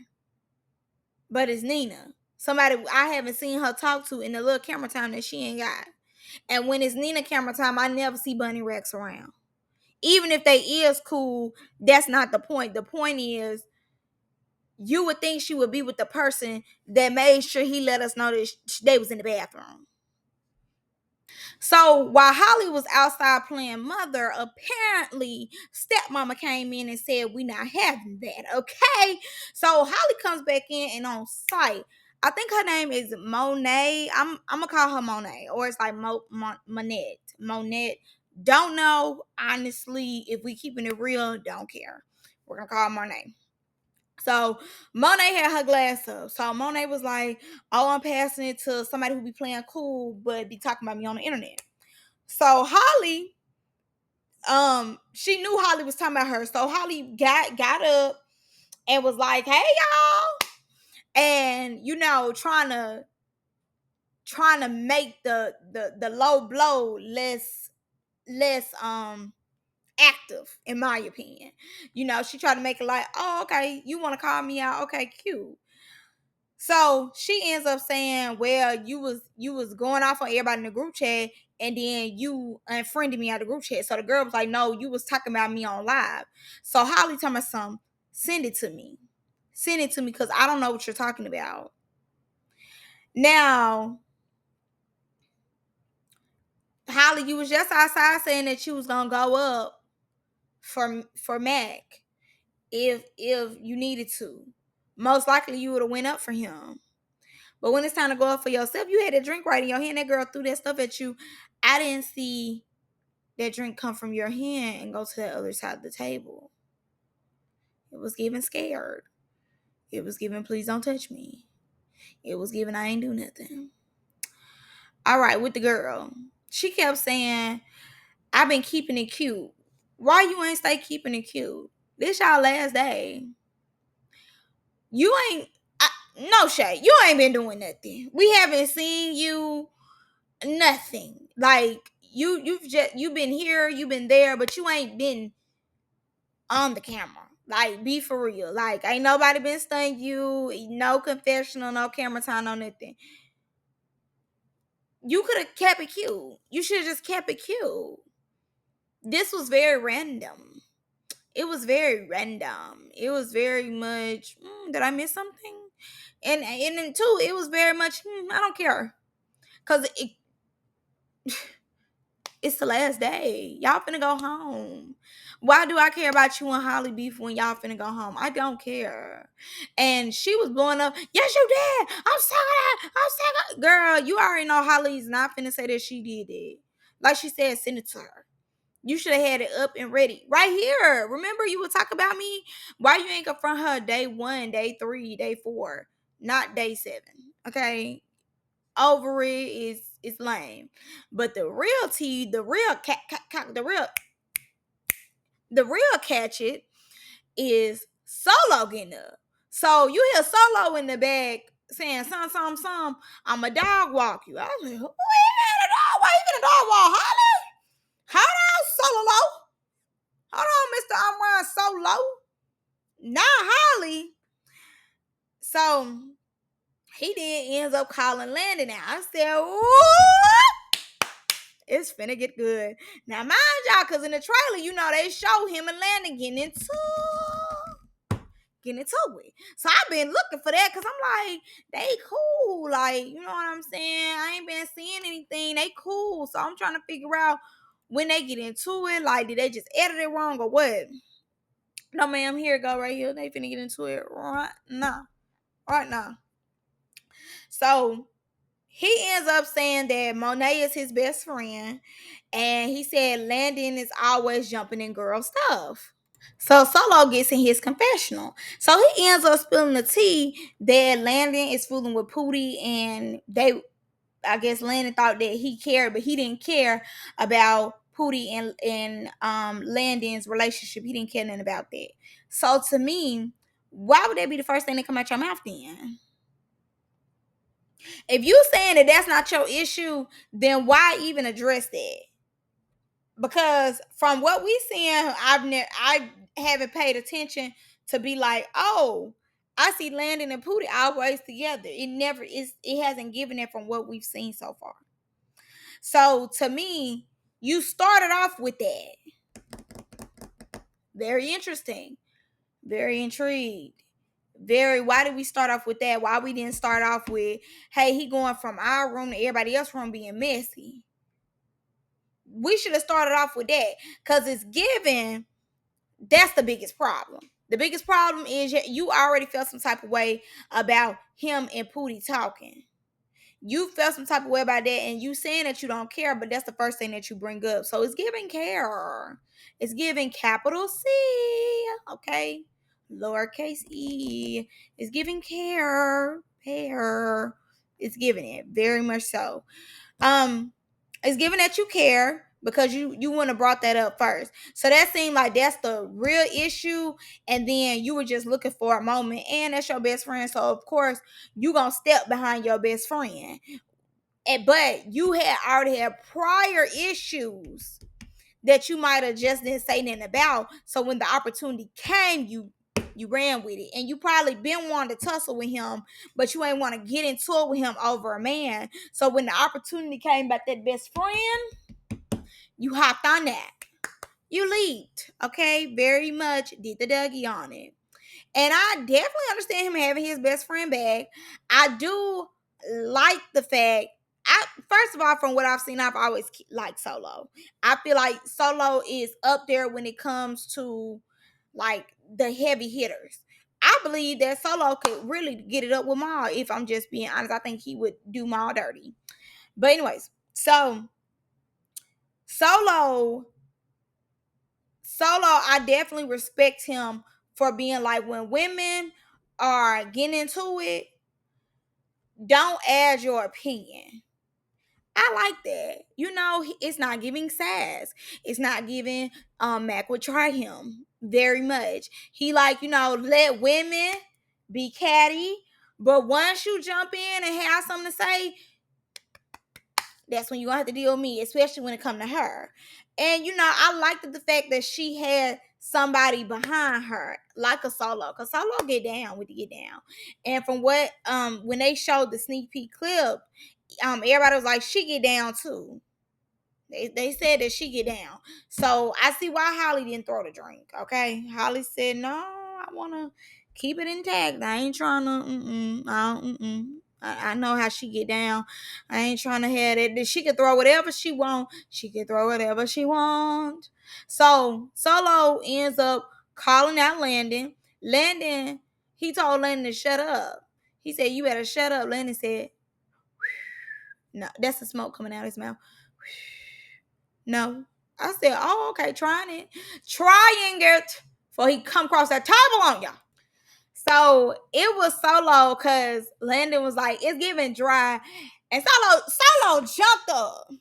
But it's Nina. Somebody I haven't seen her talk to in the little camera time that she ain't got. And when it's Nina camera time, I never see Bunny Rex around. Even if they is cool, that's not the point. The point is, you would think she would be with the person that made sure he let us know that they was in the bathroom. So while Holly was outside playing mother, apparently stepmama came in and said, we not having that. Okay. So Holly comes back in and on site. I think her name is Monet. I'm gonna call her Monet, or it's like Monette. Monette. Don't know. Honestly, if we keeping it real, don't care. We're gonna call her Monet. So Monet had her glass up. So Monet was like, oh, I'm passing it to somebody who be playing cool, but be talking about me on the internet. So Holly, she knew Holly was talking about her. So Holly got up and was like, hey y'all. And trying to make the low blow less active, in my opinion. She tried to make it like, oh, okay, you want to call me out, okay, cute. So she ends up saying, well, you was going off on everybody in the group chat, and then you unfriended me out of the group chat. So the girl was like, no, you was talking about me on live. So Holly told me something, send it to me. Send it to me because I don't know what you're talking about. Now, Holly, you was just outside saying that you was gonna go up for Mac if you needed to. Most likely you would have went up for him. But when it's time to go up for yourself, you had a drink right in your hand. That girl threw that stuff at you. I didn't see that drink come from your hand and go to the other side of the table. It was giving scared. It was giving please don't touch me. It was giving I ain't do nothing. All right, with the girl. She kept saying, I've been keeping it cute. Why you ain't stay keeping it cute? This y'all last day. You ain't, no shade. You ain't been doing nothing. We haven't seen you nothing. Like you've been here, you've been there, but you ain't been on the camera. Like, be for real. Like, ain't nobody been stunning you. No confessional, no camera time, no nothing. You could have kept it cute. You should have just kept it cute. this was very random. It was very random. It was very much, did I miss something? And then too, it was very much, I don't care. Because it's the last day. Y'all finna go home. Why do I care about you and Holly beef when y'all finna go home? I don't care. And she was blowing up. Yes, you did. I'm sorry. I'm sorry. Girl, you already know Holly's not finna say that she did it. Like she said, send it to her. You should have had it up and ready right here. Remember, you would talk about me. Why you ain't confront her day 1, day 3, day 4, not day 7? Okay, over it is lame. But the real tea, the real the real catch it is Solo getting up. So you hear Solo in the back saying some, I'm a dog walk you. I was like, who had a dog? Why you gonna dog walk? Holly? Hold on, Solo. Hold on, Mr. I'm running Solo. Not Holly. So he then ends up calling Landon out. I said, ooh, it's finna get good. Now, mind y'all, because in the trailer, they show him and Landon getting into it. So I've been looking for that because I'm like, they cool. Like, you know what I'm saying? I ain't been seeing anything. They cool. So I'm trying to figure out when they get into it. Like, did they just edit it wrong or what? No, ma'am. Here it go right here. They finna get into it right now. Right now. So he ends up saying that Monet is his best friend. And he said Landon is always jumping in girl stuff. So Solo gets in his confessional. So he ends up spilling the tea that Landon is fooling with Pootie, and I guess Landon thought that he cared, but he didn't care about Pootie and Landon's relationship. He didn't care nothing about that. So to me, why would that be the first thing that come out your mouth then? If you saying that that's not your issue, then why even address that? Because from what we seeing, I haven't paid attention to be like, oh, I see Landon and Pootie always together. It never is. It hasn't given it from what we've seen so far. So to me, you started off with that. Very interesting. Very intrigued. Why did we start off with that? Why we didn't start off with, hey, he going from our room to everybody else's room being messy? We should have started off with that because it's given. That's the biggest problem. The biggest problem is you already felt some type of way about him and Pootie talking. You felt some type of way about that, and you saying that you don't care, but that's the first thing that you bring up. So it's giving care. It's giving capital C, okay? Lowercase e. It's giving care. It's giving it very much so. It's given that you care because you wouldn't have brought that up first. So that seemed like that's the real issue. And then you were just looking for a moment, and that's your best friend. So of course you gonna step behind your best friend. But you had already had prior issues that you might have just didn't say nothing about. So when the opportunity came, you ran with it. And you probably been wanting to tussle with him, but you ain't want to get into it with him over a man. So when the opportunity came about that best friend, you hopped on that. You leaped. Okay, very much did the Dougie on it. And I definitely understand him having his best friend back. I do like the fact, first of all, from what I've seen, I've always liked Solo. I feel like Solo is up there when it comes to like the heavy hitters. I believe that Solo could really get it up with Maul. If I'm just being honest, I think he would do Maul dirty. But anyways, so Solo, I definitely respect him for being like, when women are getting into it, don't add your opinion. I like that. It's not giving sass. It's not giving Mac would try him very much. He let women be catty, but once you jump in and have something to say, that's when you're gonna have to deal with me, especially when it comes to her. And I liked the fact that she had somebody behind her, like a Solo, because Solo get down with the get down. And from what when they showed the sneak peek clip, everybody was like, she get down too. They said that she get down. So I see why Holly didn't throw the drink. Okay. Holly said, no, I wanna keep it intact. I ain't trying to I know how she get down. I ain't trying to have it. She can throw whatever she want. She can throw whatever she want. So Solo ends up calling out Landon. Landon, he told Landon to shut up. He said, you better shut up. Landon said, no, that's the smoke coming out of his mouth. No. I said, oh, okay, trying it. Trying it before he come across that table on y'all. So it was Solo because Landon was like, it's giving dry. And Solo jumped up.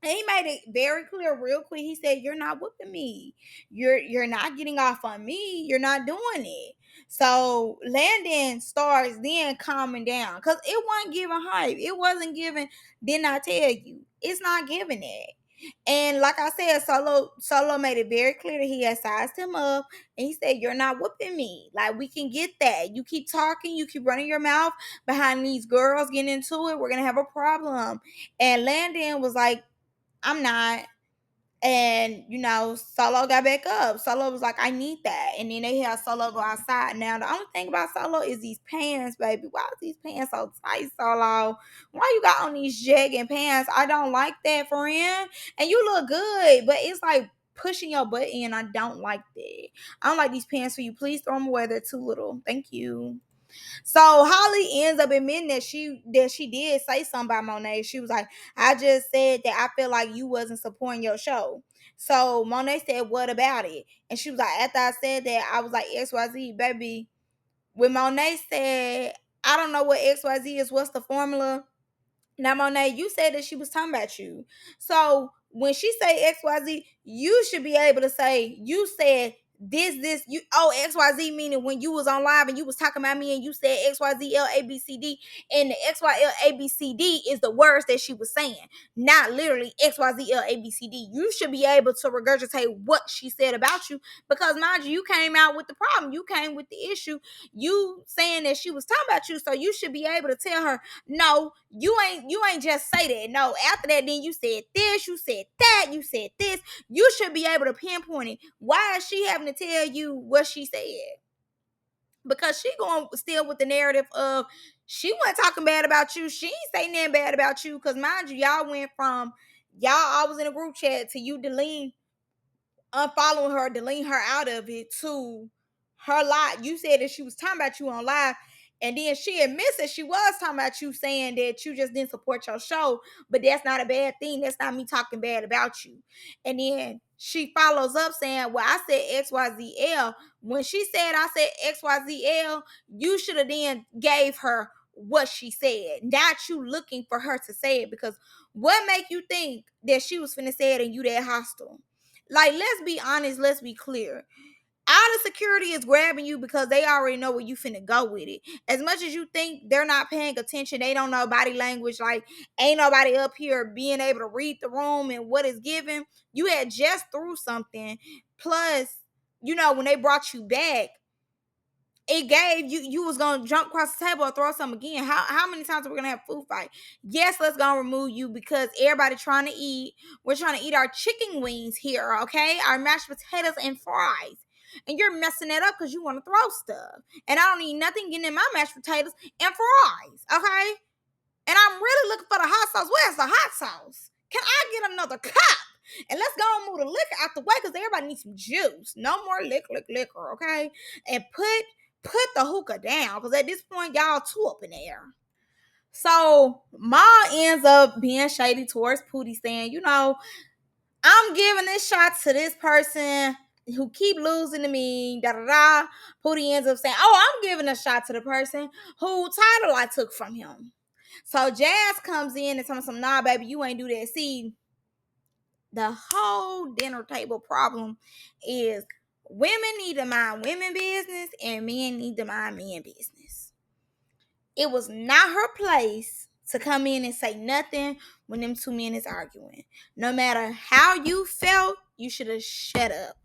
And he made it very clear real quick. He said, you're not whooping me. You're not getting off on me. You're not doing it. So Landon starts then calming down. Because it wasn't giving hype. It wasn't giving, didn't I tell you? It's not giving it. And like I said, Solo made it very clear that he had sized him up. And he said, you're not whooping me. Like, we can get that. You keep talking. You keep running your mouth behind these girls getting into it. We're going to have a problem. And Landon was like, I'm not. And, Solo got back up. Solo was like, I need that. And then they had Solo go outside. Now, the only thing about Solo is these pants, baby. Why is these pants so tight, Solo? Why you got on these jegging pants? I don't like that, friend. And you look good, but it's like pushing your butt in. I don't like that. I don't like these pants for you. Please throw them away. They're too little. Thank you. So Holly ends up admitting that she did say something about Monet. She was like, I just said that I feel like you wasn't supporting your show. So Monet said, what about it? And she was like, after I said that, I was like, XYZ, baby. When Monet said, I don't know what XYZ is, what's the formula? Now, Monet, you said that she was talking about you. So when she say XYZ, you should be able to say, you said XYZ, meaning when you was on live and you was talking about me and you said XYZLABCD, and the XYLABCD is the words that she was saying, not literally XYZLABCD. You should be able to regurgitate what she said about you, because mind you, you came out with the problem. You came with the issue. You saying that she was talking about you, so you should be able to tell her, no, you ain't just say that. No, after that, then you said this, you said that, you said this. You should be able to pinpoint it. Why is she having to tell you what she said? Because she going still with the narrative of she wasn't talking bad about you. She ain't saying nothing bad about you. Because mind you, y'all went from y'all I was in a group chat to you unfollowing her, deleting her out of it, to her live. You said that she was talking about you on live, and then she admits that she was talking about you, saying that you just didn't support your show. But that's not a bad thing. That's not me talking bad about you. And then she follows up saying, well, I said XYZL. When she said I said XYZL, you should have then gave her what she said. Not you looking for her to say it, because what make you think that she was finna say it and you that hostile? Like, let's be honest, let's be clear. Out of security is grabbing you because they already know where you finna go with it. As much as you think they're not paying attention, they don't know body language. Like, ain't nobody up here being able to read the room and what is given. You had just threw something. Plus, when they brought you back, it gave you was gonna jump across the table or throw something again. How many times are we gonna have a food fight? Yes, let's go remove you because everybody trying to eat. We're trying to eat our chicken wings here, okay? Our mashed potatoes and fries. And you're messing that up because you want to throw stuff. And I don't need nothing getting in my mashed potatoes and fries, okay? And I'm really looking for the hot sauce. Where's the hot sauce? Can I get another cup? And let's go and move the liquor out the way because everybody needs some juice. No more liquor, okay? And put the hookah down because at this point, y'all two up in the air. So Ma ends up being shady towards Pootie, saying, I'm giving this shot to this person who keep losing to me, da da da. Pootie ends up saying, I'm giving a shot to the person who title I took from him. So Jazz comes in and tells him, nah, baby, you ain't do that. See, the whole dinner table problem is women need to mind women business and men need to mind men business. It was not her place to come in and say nothing when them two men is arguing. No matter how you felt, you should have shut up.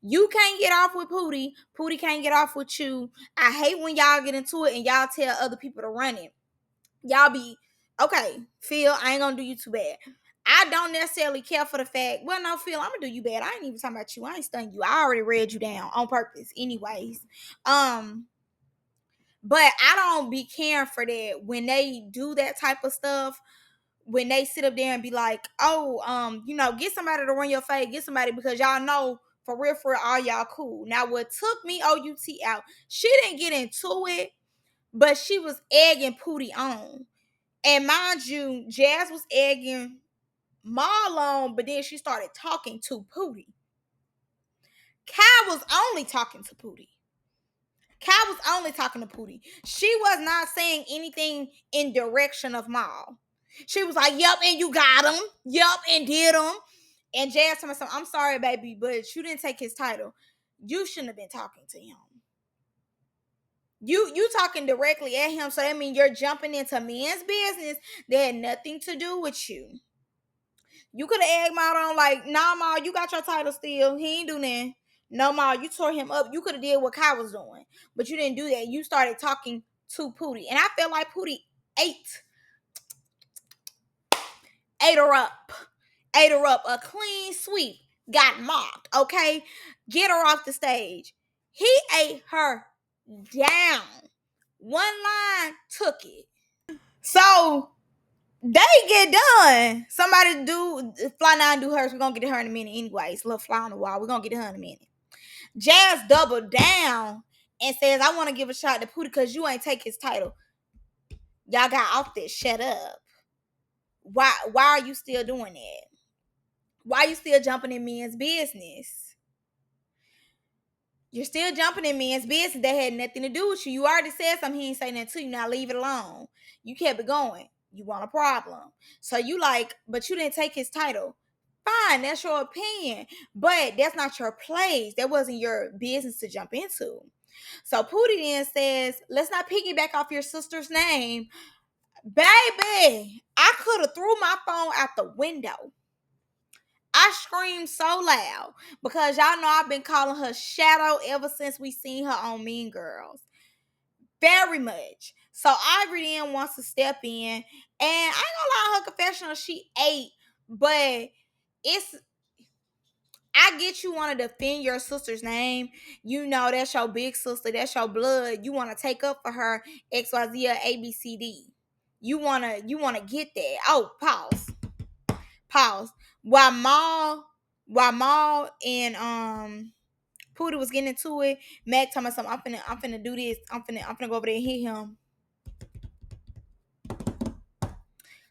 You can't get off with Pootie. Pootie can't get off with you. I hate when y'all get into it and y'all tell other people to run it. Y'all be, okay, Phil, I ain't gonna do you too bad. I don't necessarily care for the fact, well, no, Phil, I'm gonna do you bad. I ain't even talking about you. I ain't stunning you. I already read you down on purpose, anyways. But I don't be caring for that when they do that type of stuff. When they sit up there and be like, oh, get somebody to run your fade, get somebody, because y'all know for real, all y'all cool. Now, what took me OUT out, she didn't get into it, but she was egging Pootie on. And mind you, Jazz was egging Maul on, but then she started talking to Pootie. Kai was only talking to Pootie. Kai was only talking to Pootie. She was not saying anything in direction of Maul. She was like, yep, and you got him. Yep, and did him. And Jazz told me something, I'm sorry, baby, but you didn't take his title. You shouldn't have been talking to him. You talking directly at him, so that means you're jumping into men's business that had nothing to do with you. You could have egged Maul on like, nah, Maul, you got your title still. He ain't do nothing. No, Maul, you tore him up. You could have did what Kai was doing, but you didn't do that. You started talking to Pootie, and I felt like Pootie ate her up, a clean sweep, got mocked. Okay, get her off the stage. He ate her down. One line took it. So they get done. Somebody do fly now and do hers. We're gonna get to her in a minute anyways. Little fly on the wall. We're gonna get to her in a minute. Jazz doubled down and says, I want to give a shot to Pootie because you ain't take his title. Y'all got off this. Shut up. Why are you still doing that? Why are you still jumping in men's business? You're still jumping in men's business that had nothing to do with you. You already said something, he ain't say nothing to you. Now leave it alone. You kept it going. You want a problem. So you like, but you didn't take his title. Fine, that's your opinion. But that's not your place. That wasn't your business to jump into. So Pootie then says, let's not piggyback off your sister's name. Baby, I could have threw my phone out the window. I screamed so loud because y'all know I've been calling her Shadow ever since we seen her on Mean Girls. Very much. So Ivory then wants to step in, and I ain't gonna lie, her confessional, she ate, but it's, I get you want to defend your sister's name. You know that's your big sister, that's your blood. You want to take up for her XYZ or ABCD. You wanna get that. Oh, pause. While Maul and Pootie was getting into it, Mac told me something. I'm finna do this. I'm finna go over there and hit him.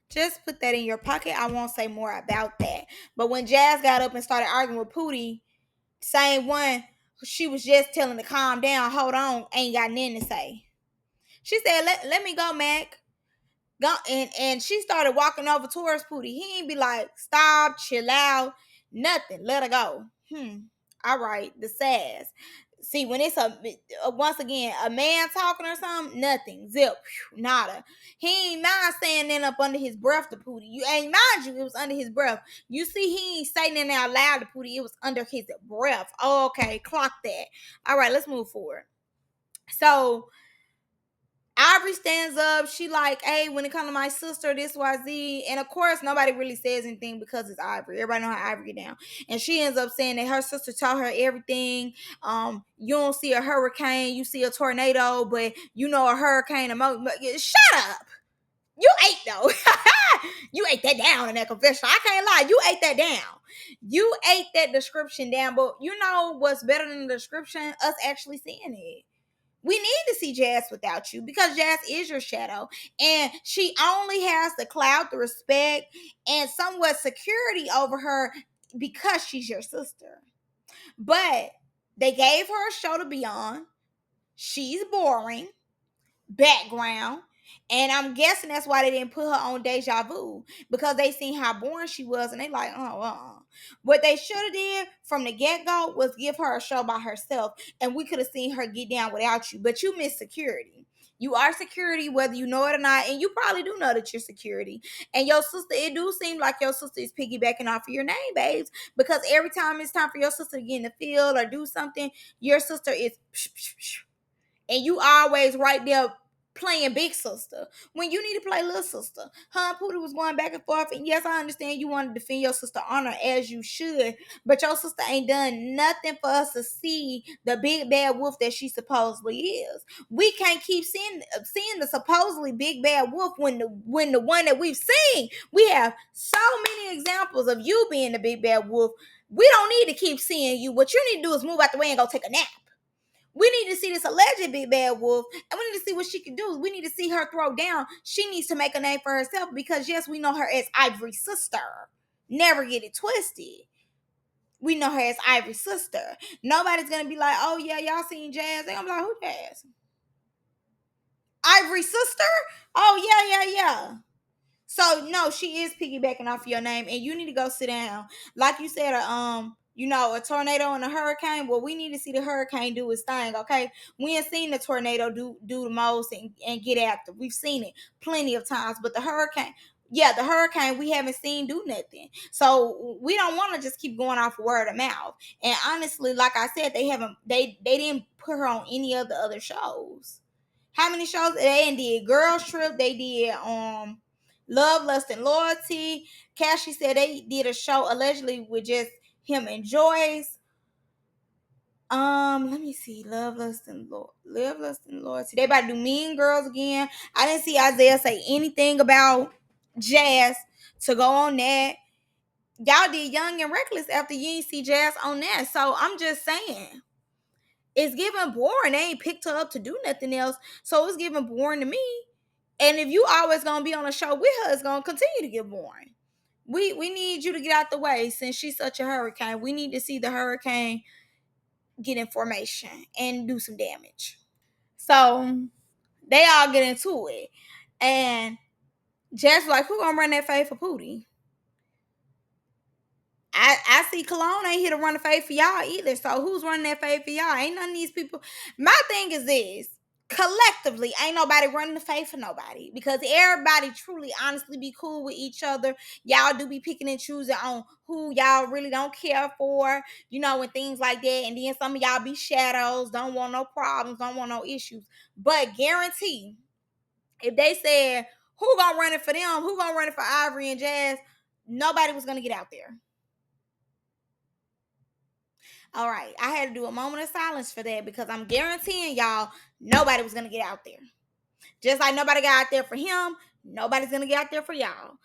Just put that in your pocket. I won't say more about that. But when Jazz got up and started arguing with Pootie, same one, she was just telling to calm down, hold on, ain't got nothing to say. She said, let me go, Mac. Go, and she started walking over towards Pootie. He ain't be like, stop, chill out, nothing. Let her go. All right, the sass. See, when it's once again a man talking or something, nothing, zip, nada. He ain't mind saying that up under his breath to Pootie. You ain't mind you, it was under his breath. You see, he ain't saying that out loud to Pootie. It was under his breath. Okay, clock that. All right, let's move forward. So Ivory stands up. She like, hey, when it comes to my sister, this YZ. And of course, nobody really says anything because it's Ivory. Everybody know how Ivory get down. And she ends up saying that her sister taught her everything. You don't see a hurricane, you see a tornado, but you know a hurricane. Shut up. You ate though. You ate that down in that confession. I can't lie. You ate that down. You ate that description down. But you know what's better than the description? Us actually seeing it. We need to see Jazz without you because Jazz is your shadow. And she only has the clout, the respect, and somewhat security over her because she's your sister. But they gave her a show to be on. She's boring. Background. And I'm guessing that's why they didn't put her on Deja Vu, because they seen how boring she was and they like, What they should have did from the get-go was give her a show by herself, and we could have seen her get down without you. But you miss security. You are security, whether you know it or not, and you probably do know that you're security. And your sister, it do seem like your sister is piggybacking off of your name, babes, because every time it's time for your sister to get in the field or do something, your sister is and you always right there playing big sister when you need to play little sister. Her and Pootie was going back and forth, and yes, I understand you want to defend your sister honor as you should, but your sister ain't done nothing for us to see the big bad wolf that she supposedly is. We can't keep seeing the supposedly big bad wolf when the one that we've seen, we have so many examples of you being the big bad wolf. We don't need to keep seeing you. What you need to do is move out the way and go take a nap. We need to see this alleged big bad wolf, and we need to see what she can do. We need to see her throw down. She needs to make a name for herself because, yes, we know her as Ivory's sister. Never get it twisted. We know her as Ivory's sister. Nobody's going to be like, oh, yeah, y'all seen Jazz. They're going to be like, who Jazz? Ivory's sister? Oh, yeah. So no, she is piggybacking off your name, and you need to go sit down. Like you said, a tornado and a hurricane. Well, we need to see the hurricane do its thing. Okay, we ain't seen the tornado do the most and get active. We've seen it plenty of times, but the hurricane we haven't seen do nothing. So we don't want to just keep going off word of mouth. And honestly, like I said, they didn't put her on any of the other shows. How many shows they did? Girls Trip. They did Love, Lust, and Loyalty. Cassie said they did a show allegedly with just him and Joyce. Let me see. Love, Lust, and Loyalty. They about to do Mean Girls again. I didn't see Isaiah say anything about Jazz to go on that. Y'all did Young and Reckless after you didn't see Jazz on that. So I'm just saying, it's giving boring. They ain't picked her up to do nothing else. So it's giving boring to me. And if you always gonna be on a show with her, it's gonna continue to get boring. We need you to get out the way since she's such a hurricane. We need to see the hurricane get in formation and do some damage. So they all get into it. And Jess like, who gonna run that fade for Pootie? I see Cologne ain't here to run the fade for y'all either. So who's running that fade for y'all? Ain't none of these people. My thing is this. Collectively, ain't nobody running the fade for nobody because everybody truly, honestly be cool with each other. Y'all do be picking and choosing on who y'all really don't care for, and things like that. And then some of y'all be shadows, don't want no problems, don't want no issues. But guarantee, if they said, who gonna run it for them, who gonna run it for Ivory and Jazz, nobody was gonna get out there. All right, I had to do a moment of silence for that because I'm guaranteeing y'all nobody was gonna get out there. Just like nobody got out there for him, nobody's gonna get out there for y'all.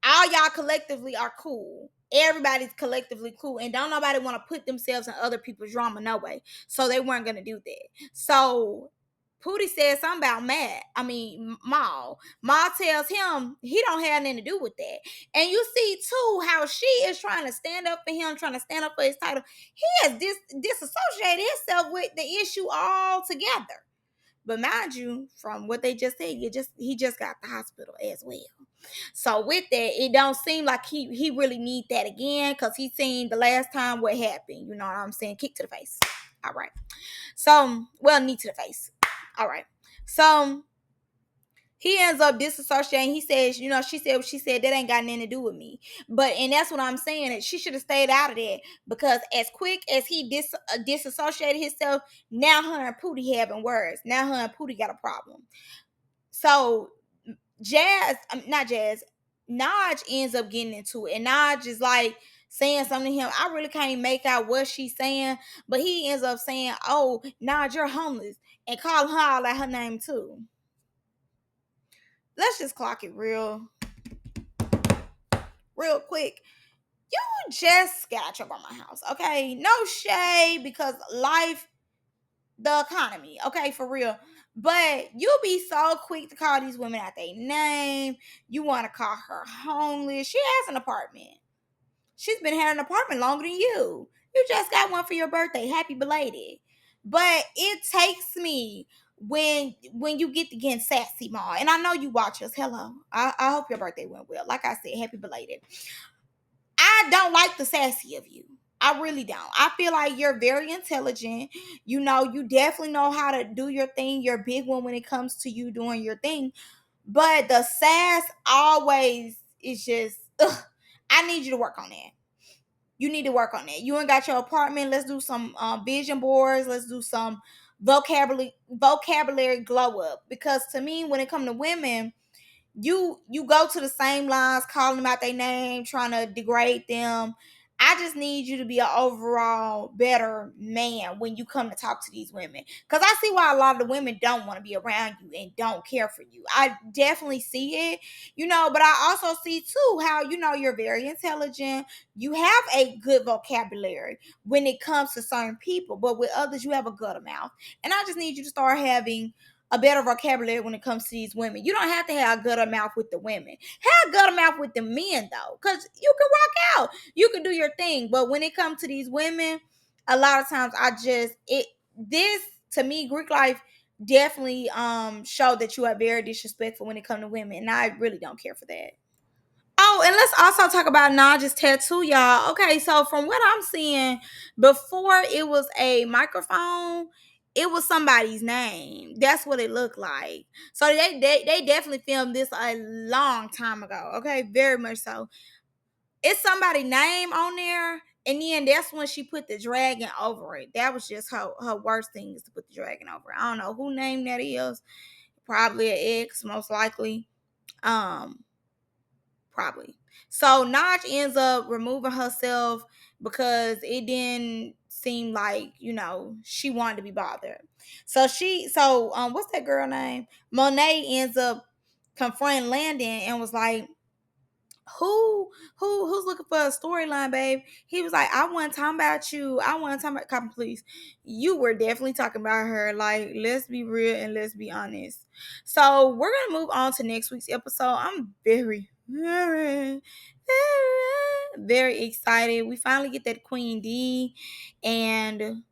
All y'all collectively are cool. Everybody's collectively cool, and don't nobody want to put themselves in other people's drama no way. So they weren't gonna do that. So Pootie said something about Maul. Maul tells him he don't have nothing to do with that. And you see too how she is trying to stand up for him, trying to stand up for his title. He has disassociated himself with the issue altogether. But mind you, from what they just said, he just got the hospital as well. So with that, it don't seem like he really need that again because he seen the last time what happened. You know what I'm saying? Kick to the face. All right. So, knee to the face. All right. So he ends up disassociating. He says, she said what she said. That ain't got nothing to do with me. And that's what I'm saying. That she should have stayed out of that because as quick as he disassociated himself, now her and Pootie having words. Now her and Pootie got a problem. So Naj ends up getting into it. And Naj is like saying something to him. I really can't make out what she's saying. But he ends up saying, oh, Naj, you're homeless. And calling her out like her name too. Let's just clock it real quick. You just got out your grandma's house, okay? No shade because life, the economy, okay, for real. But you'll be so quick to call these women out their name. You want to call her homeless. She has an apartment. She's been having an apartment longer than you. You just got one for your birthday. Happy belated. But it takes me when you get to getting sassy, Ma. And I know you watch us. Hello. I hope your birthday went well. Like I said, happy belated. I don't like the sassy of you. I really don't. I feel like you're very intelligent. You definitely know how to do your thing. You're a big one when it comes to you doing your thing. But the sass always is just, ugh, I need you to work on that. You need to work on that. You ain't got your apartment. Let's do some vision boards. Let's do some vocabulary glow up. Because to me, when it comes to women, you go to the same lines, calling them out their name, trying to degrade them. I just need you to be an overall better man when you come to talk to these women. Because I see why a lot of the women don't want to be around you and don't care for you. I definitely see it, but I also see too how, you're very intelligent. You have a good vocabulary when it comes to certain people, but with others, you have a gutter mouth. And I just need you to start having a better vocabulary when it comes to these women. You don't have to have a gutter mouth with the women. Have a gutter mouth with the men though, because you can rock out. You can do your thing. But when it comes to these women, a lot of times this to me, Greek life definitely show that you are very disrespectful when it comes to women. And I really don't care for that. Oh, and let's also talk about Naj's tattoo, y'all. Okay, so from what I'm seeing, before it was a microphone, it was somebody's name. That's what it looked like. So they definitely filmed this a long time ago. Okay, very much so. It's somebody's name on there, and then that's when she put the dragon over it. That was just her worst thing is to put the dragon over it. I don't know who name that is. Probably an ex, most likely. Um, Probably. So Naj ends up removing herself because it didn't seem like, she wanted to be bothered. So what's that girl name? Monet ends up confronting Landon and was like, who's looking for a storyline, babe? He was like, I wasn't talking about you. I wasn't talking about copy, please. You were definitely talking about her. Like, let's be real and let's be honest. So we're gonna move on to next week's episode. I'm very excited. We finally get that Queen D and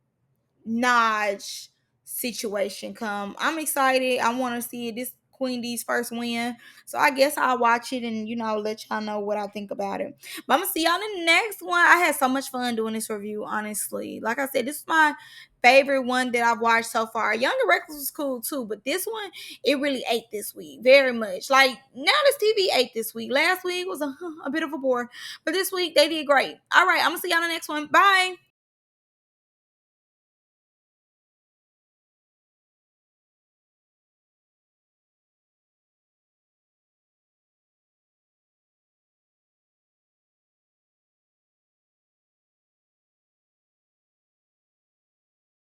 Naj situation come. I'm excited. I want to see this Queen D's first win. So I guess I'll watch it and let y'all know what I think about it. But I'm gonna see y'all in the next one. I had so much fun doing this review, honestly. Like I said, this is my favorite one that I've watched so far. Young and Reckless was cool too, but this one, it really ate this week very much. Like now this TV ate this week. Last week was a bit of a bore, but this week they did great. All right, I'm gonna see y'all in the next one. Bye.